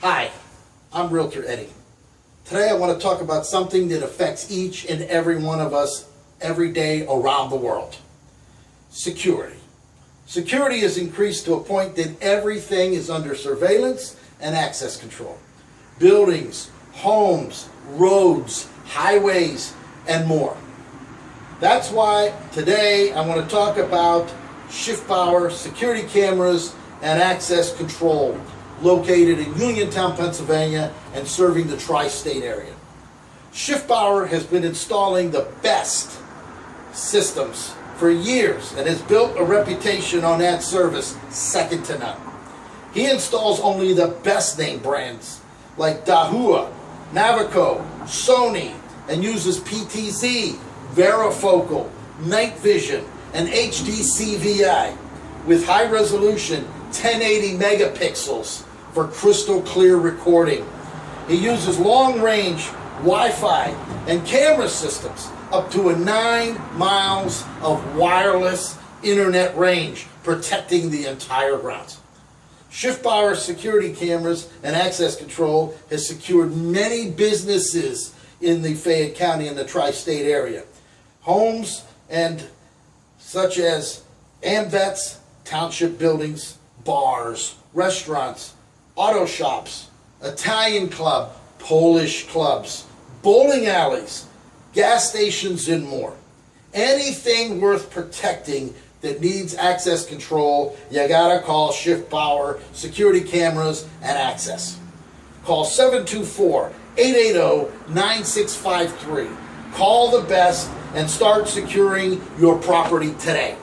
Hi, I'm Realtor Eddy. Today I want to talk about something that affects each and every one of us every day around the world. Security. Security has increased to a point that everything is under surveillance and access control. Buildings, homes, roads, highways, and more. That's why today I want to talk about Schiffbauer security cameras and access control located in Uniontown, Pennsylvania and serving the tri-state area. Schiffbauer has been installing the best systems for years and has built a reputation on that service second to none. He installs only the best name brands like Dahua, Navico, Sony, and uses PTZ, Varifocal, Night Vision, and HD CVI with high resolution 1080 megapixels for crystal clear recording. He uses long range Wi-Fi and camera systems up to 9 miles of wireless internet range, protecting the entire grounds. Schiffbauer security cameras and access control has secured many businesses in the Fayette County and the tri-state area. Homes and such as AMVETS, township buildings, bars, restaurants, auto shops, Italian club, Polish clubs, bowling alleys, gas stations, and more. Anything worth protecting that needs access control, you gotta call Schiffbauer Security Cameras and Access. Call 724-880-9653. Call the best and start securing your property today.